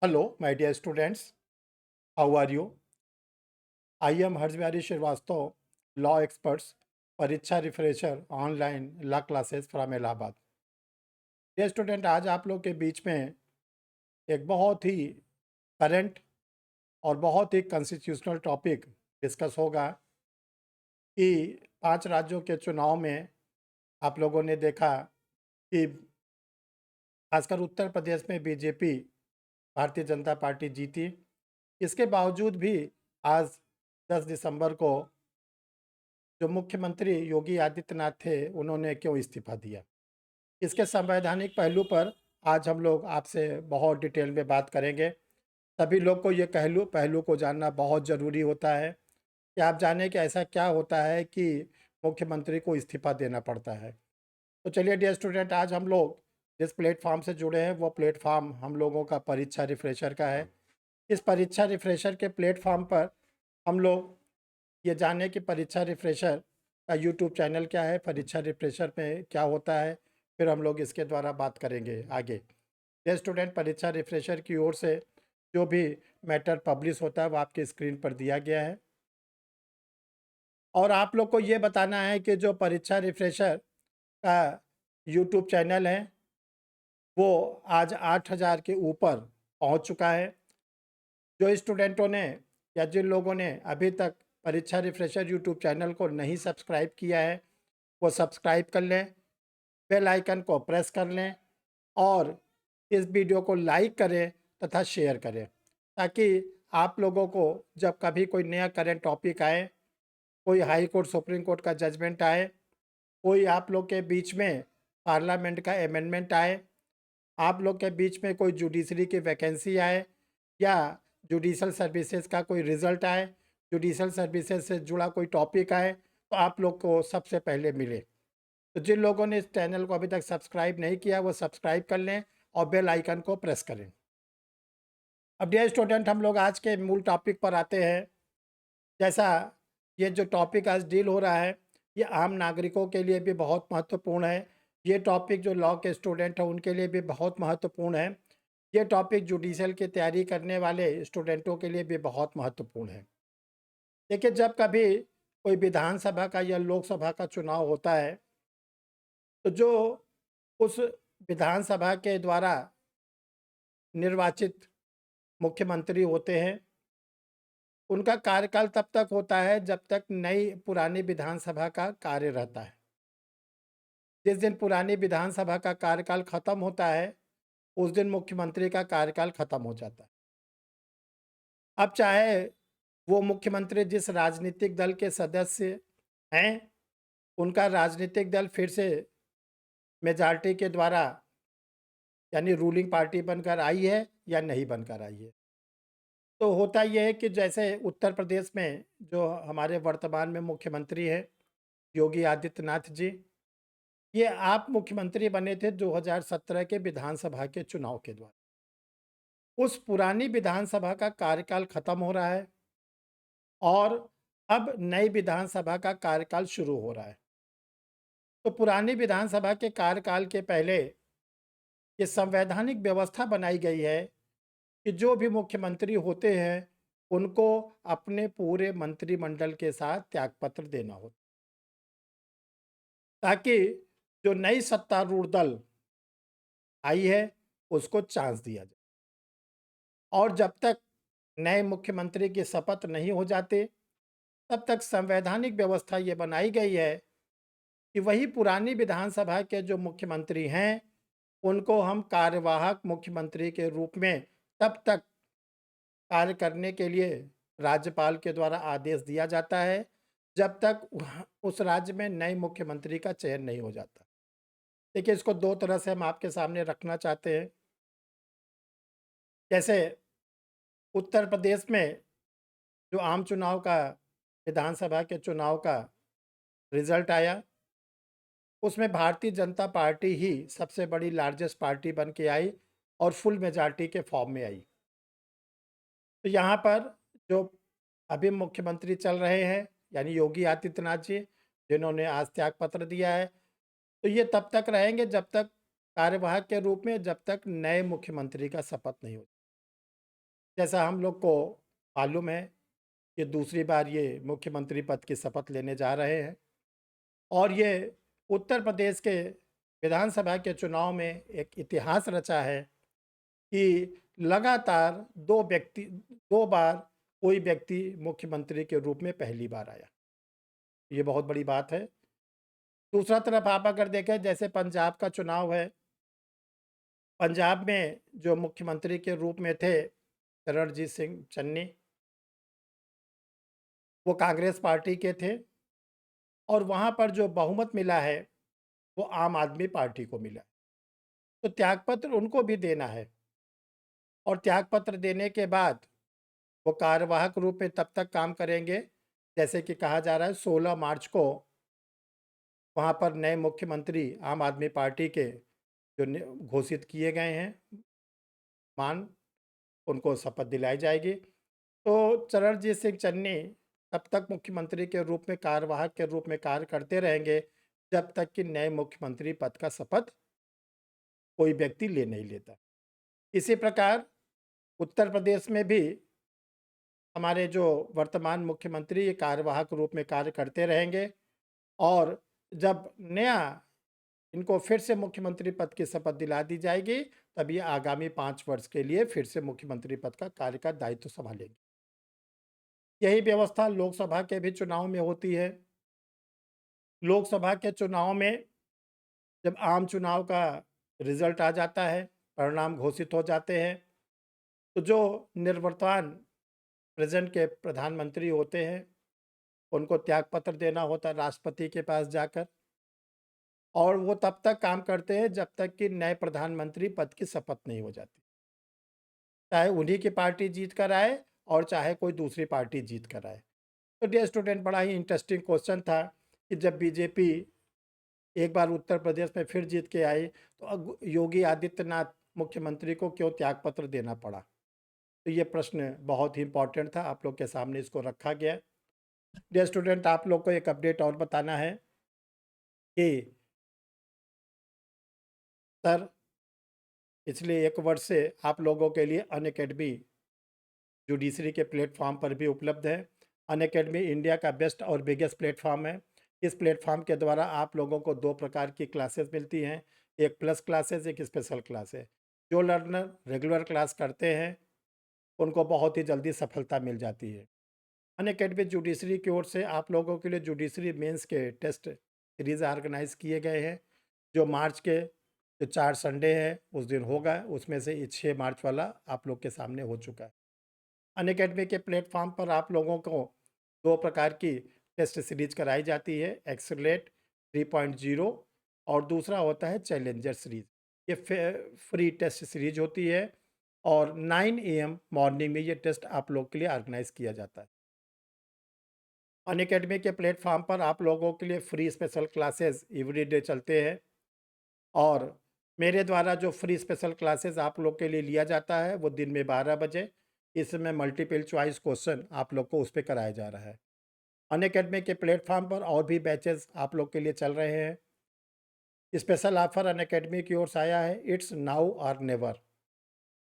Hello, my dear students. How are you? I am Harjbihari Srivastava, law experts, परीक्षा refresher online law classes from Allahabad. Dear student, आज आप लोग के बीच में एक बहुत ही करंट और बहुत ही कॉन्स्टिट्यूशनल टॉपिक डिस्कस होगा कि 5 राज्यों के चुनाव में आप लोगों ने देखा कि खासकर उत्तर प्रदेश में बीजेपी भारतीय जनता पार्टी जीती। इसके बावजूद भी आज 10 दिसंबर को जो मुख्यमंत्री योगी आदित्यनाथ थे, उन्होंने क्यों इस्तीफा दिया? इसके संवैधानिक पहलू पर आज हम लोग आपसे बहुत डिटेल में बात करेंगे। सभी लोग को ये पहलू पहलू को जानना बहुत ज़रूरी होता है कि आप जानें कि ऐसा क्या होता है कि मुख्यमंत्री को इस्तीफा देना पड़ता है। तो चलिए डियर स्टूडेंट, आज हम लोग जिस प्लेटफॉर्म से जुड़े हैं वो प्लेटफॉर्म हम लोगों का परीक्षा रिफ्रेशर का है। इस परीक्षा रिफ्रेशर के प्लेटफॉर्म पर हम लोग ये जाने कि परीक्षा रिफ्रेशर का यूट्यूब चैनल क्या है, परीक्षा रिफ्रेशर में क्या होता है, फिर हम लोग इसके द्वारा बात करेंगे आगे। ये स्टूडेंट, परीक्षा रिफ्रेशर की ओर से जो भी मैटर पब्लिश होता है वो आपकी स्क्रीन पर दिया गया है और आप लोग को ये बताना है कि जो परीक्षा रिफ्रेशर का यूट्यूब चैनल है वो आज 8,000 के ऊपर पहुंच चुका है। जो स्टूडेंटों ने या जिन लोगों ने अभी तक परीक्षा रिफ्रेशर यूट्यूब चैनल को नहीं सब्सक्राइब किया है, वो सब्सक्राइब कर लें, बेल आइकन को प्रेस कर लें और इस वीडियो को लाइक करें तथा शेयर करें, ताकि आप लोगों को जब कभी कोई नया करंट टॉपिक आए, कोई हाई कोर्ट सुप्रीम कोर्ट का जजमेंट आए, कोई आप लोग के बीच में पार्लियामेंट का अमेंडमेंट आए, आप लोग के बीच में कोई जुडिशरी की वैकेंसी आए या जुडिशल सर्विसेज का कोई रिजल्ट आए, जुडिशल सर्विसेज से जुड़ा कोई टॉपिक आए, तो आप लोग को सबसे पहले मिले। तो जिन लोगों ने इस चैनल को अभी तक सब्सक्राइब नहीं किया वो सब्सक्राइब कर लें और बेल आइकन को प्रेस करें। अब डियर स्टूडेंट, हम लोग आज के मूल टॉपिक पर आते हैं। जैसा ये जो टॉपिक आज डील हो रहा है, ये आम नागरिकों के लिए भी बहुत महत्वपूर्ण है। ये टॉपिक जो लॉ के स्टूडेंट हैं उनके लिए भी बहुत महत्वपूर्ण है। ये टॉपिक जुडिशल की तैयारी करने वाले स्टूडेंटों के लिए भी बहुत महत्वपूर्ण है। देखिए, जब कभी कोई विधानसभा का या लोकसभा का चुनाव होता है, तो जो उस विधानसभा के द्वारा निर्वाचित मुख्यमंत्री होते हैं, उनका कार्यकाल तब तक होता है जब तक नई पुरानी विधानसभा का कार्य रहता है। जिस दिन पुरानी विधानसभा का कार्यकाल खत्म होता है, उस दिन मुख्यमंत्री का कार्यकाल खत्म हो जाता है। अब चाहे वो मुख्यमंत्री जिस राजनीतिक दल के सदस्य हैं, उनका राजनीतिक दल फिर से मेजॉरिटी के द्वारा यानी रूलिंग पार्टी बनकर आई है या नहीं बनकर आई है। तो होता ये है कि जैसे उत्तर प्रदेश में जो हमारे वर्तमान में मुख्यमंत्री हैं, योगी आदित्यनाथ जी, ये आप मुख्यमंत्री बने थे 2017 के विधानसभा के चुनाव के द्वारा। उस पुरानी विधानसभा का कार्यकाल खत्म हो रहा है और अब नई विधानसभा का कार्यकाल शुरू हो रहा है। तो पुरानी विधानसभा के कार्यकाल के पहले ये संवैधानिक व्यवस्था बनाई गई है कि जो भी मुख्यमंत्री होते हैं उनको अपने पूरे मंत्रिमंडल के साथ त्यागपत्र देना होता, ताकि जो नई सत्तारूढ़ दल आई है उसको चांस दिया जाए। और जब तक नए मुख्यमंत्री की शपथ नहीं हो जाती, तब तक संवैधानिक व्यवस्था ये बनाई गई है कि वही पुरानी विधानसभा के जो मुख्यमंत्री हैं, उनको हम कार्यवाहक मुख्यमंत्री के रूप में तब तक कार्य करने के लिए राज्यपाल के द्वारा आदेश दिया जाता है, जब तक उस राज्य में नए मुख्यमंत्री का चयन नहीं हो जाता। देखिए, इसको दो तरह से हम आपके सामने रखना चाहते हैं। जैसे उत्तर प्रदेश में जो आम चुनाव का, विधानसभा के चुनाव का रिजल्ट आया, उसमें भारतीय जनता पार्टी ही सबसे बड़ी लार्जेस्ट पार्टी बन के आई और फुल मेजॉरिटी के फॉर्म में आई। तो यहाँ पर जो अभी मुख्यमंत्री चल रहे हैं यानी योगी आदित्यनाथ जी, जिन्होंने आज त्याग पत्र दिया है, तो ये तब तक रहेंगे जब तक कार्यवाहक के रूप में, जब तक नए मुख्यमंत्री का शपथ नहीं हो। जैसा हम लोग को मालूम है कि दूसरी बार ये मुख्यमंत्री पद की शपथ लेने जा रहे हैं और ये उत्तर प्रदेश के विधानसभा के चुनाव में एक इतिहास रचा है कि लगातार 2 बार कोई व्यक्ति मुख्यमंत्री के रूप में पहली बार आया। ये बहुत बड़ी बात है। दूसरा तरफ आप अगर देखें, जैसे पंजाब का चुनाव है, पंजाब में जो मुख्यमंत्री के रूप में थे चरणजीत सिंह चन्नी, वो कांग्रेस पार्टी के थे और वहाँ पर जो बहुमत मिला है वो आम आदमी पार्टी को मिला। तो त्यागपत्र उनको भी देना है और त्यागपत्र देने के बाद वो कार्यवाहक रूप में तब तक काम करेंगे, जैसे कि कहा जा रहा है 16 मार्च को वहाँ पर नए मुख्यमंत्री आम आदमी पार्टी के जो घोषित किए गए हैं मान, उनको शपथ दिलाई जाएगी। तो चरणजीत सिंह चन्नी तब तक मुख्यमंत्री के रूप में कार्यवाहक के रूप में कार्य करते रहेंगे जब तक कि नए मुख्यमंत्री पद का शपथ कोई व्यक्ति ले नहीं लेता। इसी प्रकार उत्तर प्रदेश में भी हमारे जो वर्तमान मुख्यमंत्री ये कार्यवाहक रूप में कार्य करते रहेंगे और जब नया इनको फिर से मुख्यमंत्री पद की शपथ दिला दी जाएगी तब ये आगामी 5 वर्ष के लिए फिर से मुख्यमंत्री पद का कार्य का दायित्व संभालेंगे। यही व्यवस्था लोकसभा के भी चुनाव में होती है। लोकसभा के चुनाव में जब आम चुनाव का रिजल्ट आ जाता है, परिणाम घोषित हो जाते हैं, तो जो निवर्तमान प्रेजेंट के प्रधानमंत्री होते हैं उनको त्यागपत्र देना होता है राष्ट्रपति के पास जाकर और वो तब तक काम करते हैं जब तक कि नए प्रधानमंत्री पद की शपथ नहीं हो जाती, चाहे उन्हीं की पार्टी जीत कर आए और चाहे कोई दूसरी पार्टी जीत कर आए। तो डियर स्टूडेंट, बड़ा ही इंटरेस्टिंग क्वेश्चन था कि जब बीजेपी एक बार उत्तर प्रदेश में फिर जीत के आई तो योगी आदित्यनाथ मुख्यमंत्री को क्यों त्यागपत्र देना पड़ा। तो ये प्रश्न बहुत ही इंपॉर्टेंट था, आप लोग के सामने इसको रखा गया। डियर स्टूडेंट, आप लोग को एक अपडेट और बताना है कि सर पिछले 1 वर्ष से आप लोगों के लिए अनअकैडमी जुडिशरी के प्लेटफॉर्म पर भी उपलब्ध है। अनअकैडमी इंडिया का बेस्ट और बिगेस्ट प्लेटफॉर्म है। इस प्लेटफॉर्म के द्वारा आप लोगों को 2 प्रकार की क्लासेस मिलती हैं, एक प्लस क्लासेस, एक स्पेशल क्लास है। जो लर्नर रेगुलर क्लास करते हैं उनको बहुत ही जल्दी सफलता मिल जाती है। अनअकैडमी जुडिशरी की ओर से आप लोगों के लिए जुडिशरी मेंस के टेस्ट सीरीज ऑर्गेनाइज किए गए हैं, जो मार्च के जो 4 संडे है उस दिन होगा, उसमें से ये 6 मार्च वाला आप लोग के सामने हो चुका है। अनअकैडमी के प्लेटफॉर्म पर आप लोगों को 2 प्रकार की टेस्ट सीरीज कराई जाती है, एक्सेलेरेट 3.0 और दूसरा होता है चैलेंजर सीरीज। ये फ्री टेस्ट सीरीज होती है और 9 AM मॉर्निंग में ये टेस्ट आप लोग के लिए ऑर्गेनाइज किया जाता है। अनअकैडमी के प्लेटफॉर्म पर आप लोगों के लिए free special classes every day चलते हैं और मेरे द्वारा जो फ्री स्पेशल क्लासेस आप लोग के लिए लिया जाता है वो दिन में 12 बजे, इसमें मल्टीपल चॉइस क्वेश्चन आप लोग को उस पर कराया जा रहा है। अनअकैडमी के प्लेटफॉर्म पर और भी बैचेस आप लोग के लिए चल रहे हैं। स्पेशल ऑफर अनअकैडमी की ओर से आया है, इट्स नाउ और नेवर।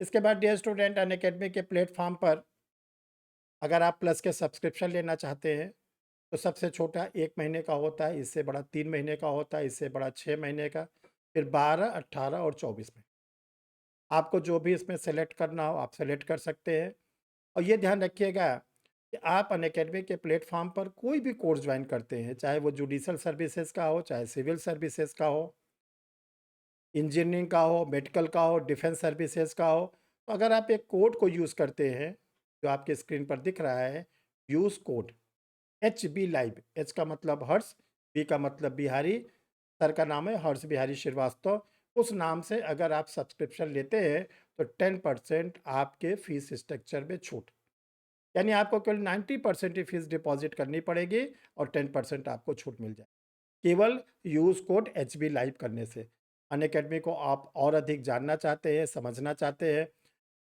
इसके बाद डियर स्टूडेंट, अनअकैडमी के प्लेटफॉर्म पर अगर आप प्लस के सब्सक्रिप्शन लेना चाहते हैं तो सबसे छोटा 1 महीने का होता है, इससे बड़ा 3 महीने का होता है, इससे बड़ा 6 महीने का, फिर 12, 18 और 24 में आपको जो भी इसमें सेलेक्ट करना हो आप सेलेक्ट कर सकते हैं। और ये ध्यान रखिएगा कि आप अनअकैडमी के प्लेटफॉर्म पर कोई भी कोर्स ज्वाइन करते हैं, चाहे वो जुडिशल सर्विसेज का हो, चाहे सिविल सर्विसेज का हो, इंजीनियरिंग का हो, मेडिकल का हो, डिफेंस सर्विसेज का हो, तो अगर आप एक कोड को यूज़ करते हैं जो आपके स्क्रीन पर दिख रहा है, use code HB live, H का मतलब हर्ष, B का मतलब बिहारी, सर का नाम है हर्ष बिहारी श्रीवास्तव, उस नाम से अगर आप सब्सक्रिप्शन लेते हैं तो 10% आपके फीस स्ट्रक्चर में छूट, यानी आपको केवल 90% ही फीस डिपॉजिट करनी पड़ेगी और 10% आपको छूट मिल जाए, केवल यूज़ कोड HB लाइव करने से। अनअकैडमी को आप और अधिक जानना चाहते हैं, समझना चाहते हैं,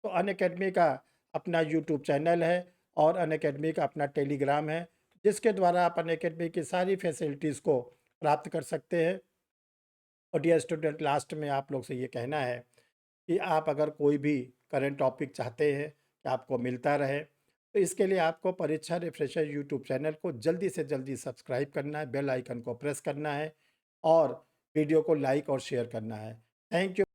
तो अनअकैडमी का अपना यूट्यूब चैनल है और अनअकैडमी का अपना टेलीग्राम है, जिसके द्वारा आप अनअकैडमी की सारी फैसिलिटीज़ को प्राप्त कर सकते हैं। और डियर स्टूडेंट, लास्ट में आप लोग से ये कहना है कि आप अगर कोई भी करंट टॉपिक चाहते हैं कि आपको मिलता रहे। तो इसके लिए आपको परीक्षा रिफ्रेशर यूट्यूब चैनल को जल्दी से जल्दी सब्सक्राइब करना है, बेल आइकन को प्रेस करना है और वीडियो को लाइक और शेयर करना है। Thank you.